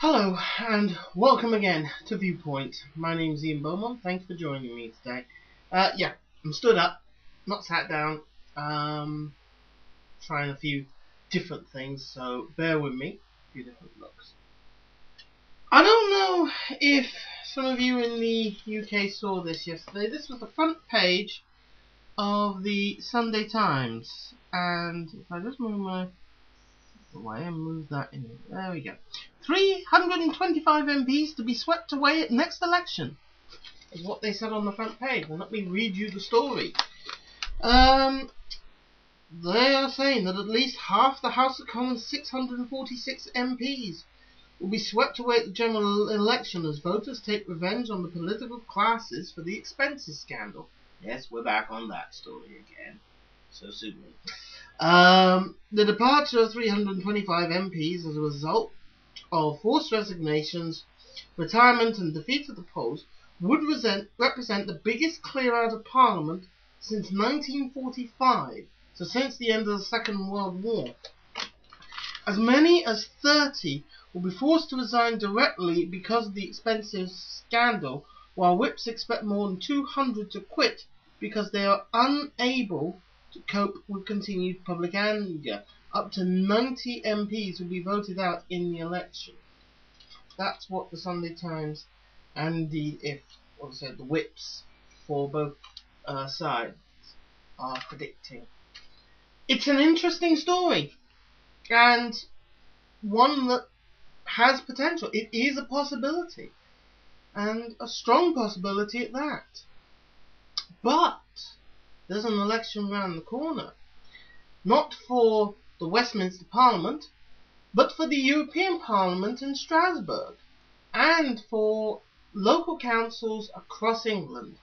Hello and welcome again to Viewpoint. My name's Beaumont. Thanks for joining me today. I'm stood up, not sat down. Trying a few different things, so bear with me. A few different looks. I don't know if some of you in the UK saw this yesterday. This was the front page of the Sunday Times, and if I just move my away and move that in. There we go. 325 MPs to be swept away at next election is what they said on the front page. Well, let me read you the story. They are saying that at least half the House of Commons' 646 MPs will be swept away at the general election as voters take revenge on the political classes for the expenses scandal. Yes, we're back on that story again. So soon. The departure of 325 MPs as a result of forced resignations, retirement and defeat at the polls would represent the biggest clear-out of Parliament since 1945, so since the end of the Second World War. As many as 30 will be forced to resign directly because of the expenses scandal, while whips expect more than 200 to quit because they are unable to cope with continued public anger. Up to 90 MPs will be voted out in the election. That's what the Sunday Times and indeed the whips for both sides are predicting. It's an interesting story and one that has potential. It is a possibility, and a strong possibility at that. But there's an election round the corner, not for the Westminster Parliament, but for the European Parliament in Strasbourg, and for local councils across England.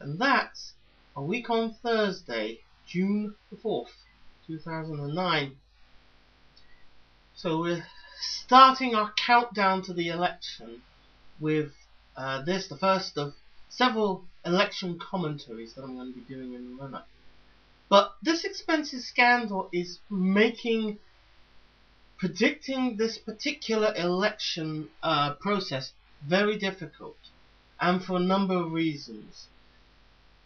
And that's a week on Thursday, June the 4th, 2009. So we're starting our countdown to the election with the first of several election commentaries that I'm going to be doing in the run-up. But this expenses scandal is predicting this particular election process very difficult, and for a number of reasons.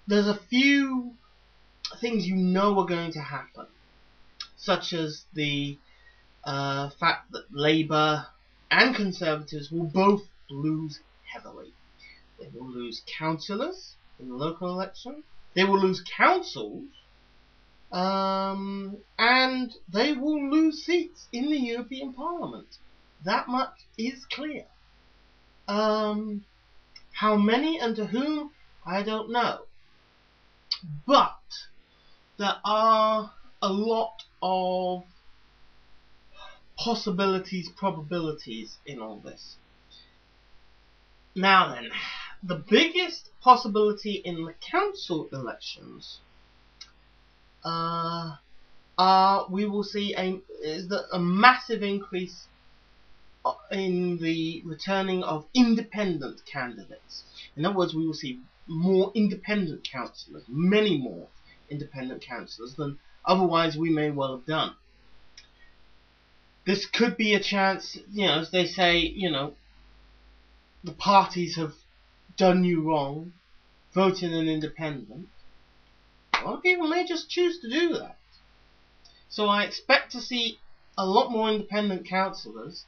There's a few things you know are going to happen, such as the fact that Labour and Conservatives will both lose heavily. They will lose councillors in the local election. They will lose councils. And they will lose seats in the European Parliament. That much is clear. How many and to whom, I don't know. But there are a lot of possibilities, probabilities in all this. Now then, the biggest possibility in the council elections we will see a massive increase in the returning of independent candidates. In other words, we will see more independent councillors, many more independent councillors than otherwise we may well have done. This could be a chance, as they say, the parties have done you wrong, vote in an independent. A lot of people may just choose to do that. So I expect to see a lot more independent councillors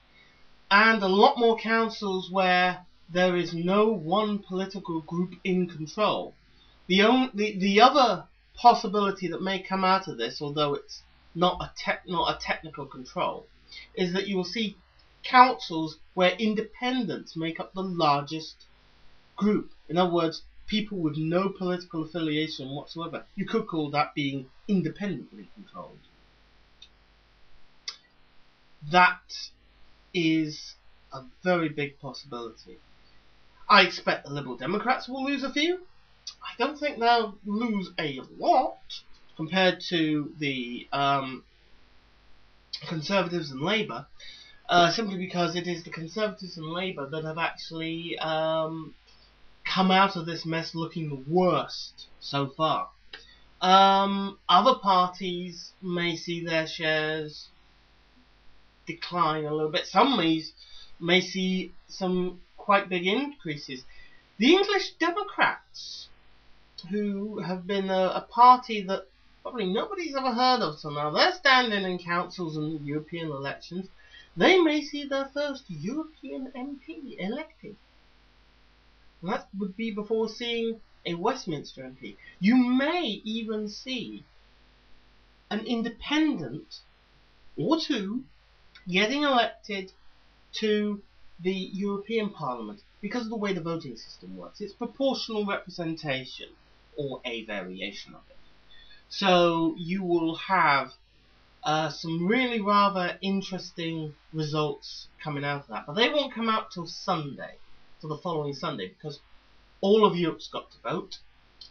and a lot more councils where there is no one political group in control. The other possibility that may come out of this, although it's not a technical control, is that you will see councils where independents make up the largest group. In other words, people with no political affiliation whatsoever. You could call that being independently controlled. That is a very big possibility. I expect the Liberal Democrats will lose a few. I don't think they'll lose a lot compared to the Conservatives and Labour, simply because it is the Conservatives and Labour that have actually come out of this mess looking the worst so far. Other parties may see their shares decline a little bit. Some may may see some quite big increases. The English Democrats, who have been a party that probably nobody's ever heard of till now, they're standing in councils and European elections. They may see their first European MP elected. And that would be before seeing a Westminster MP. You may even see an independent or two getting elected to the European Parliament because of the way the voting system works. It's proportional representation, or a variation of it. So you will have some really rather interesting results coming out of that. But they won't come out till Sunday, till the following Sunday, because all of Europe's got to vote,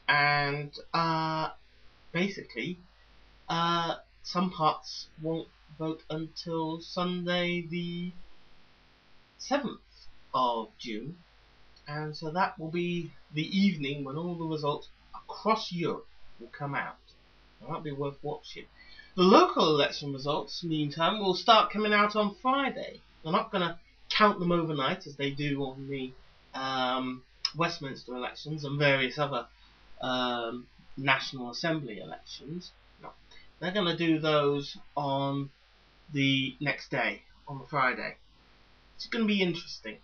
and basically some parts won't vote until Sunday the 7th of June, and so that will be the evening when all the results across Europe will come out. And that'll be worth watching. The local election results, meantime, will start coming out on Friday. They're not going to count them overnight as they do on the Westminster elections and various other National Assembly elections. No. They're going to do those on the next day, on the Friday. It's going to be interesting,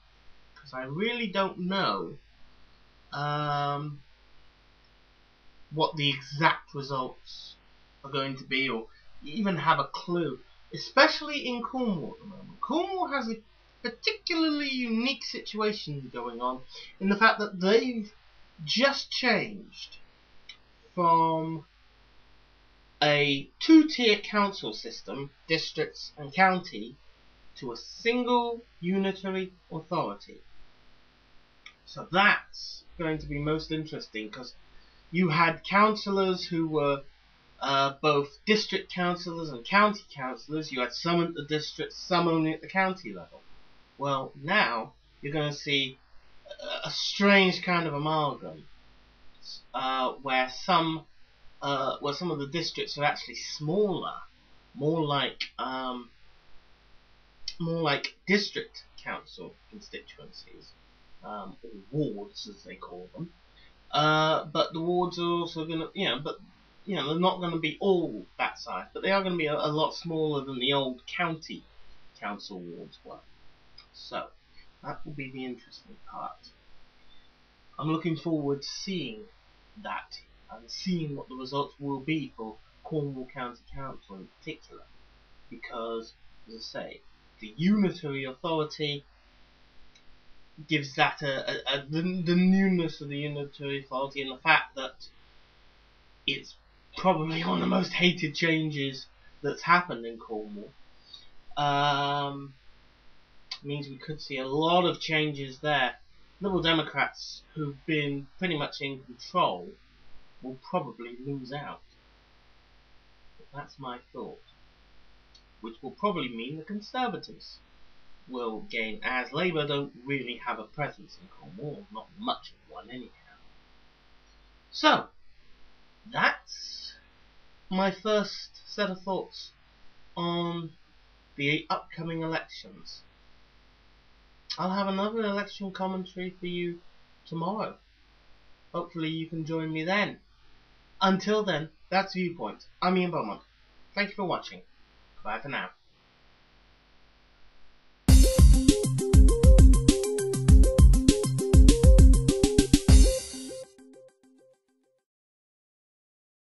because I really don't know what the exact results are going to be, or even have a clue, especially in Cornwall at the moment. Cornwall has a particularly unique situation going on in the fact that they've just changed from a two-tier council system, districts and county, to a single unitary authority. So that's going to be most interesting, because you had councillors who were both district councillors and county councillors. You had some at the district, some only at the county level. Well, now you're going to see a strange kind of amalgam, where some of the districts are actually smaller, more like district council constituencies, or wards as they call them. But the wards are also going to, they're not going to be all that size, but they are going to be a lot smaller than the old county council wards were. So that will be the interesting part. I'm looking forward to seeing that and seeing what the results will be for Cornwall County Council in particular, because, as I say, the unitary authority gives that the newness of the unitary authority, and the fact that it's probably one of the most hated changes that's happened in Cornwall. Means we could see a lot of changes there. Liberal Democrats, who've been pretty much in control, will probably lose out. But that's my thought. Which will probably mean the Conservatives will gain, as Labour don't really have a presence in Cornwall, not much of one anyhow. So, that's my first set of thoughts on the upcoming elections. I'll have another election commentary for you tomorrow. Hopefully you can join me then. Until then, that's Viewpoint. I'm Beaumont. Thank you for watching. Bye for now.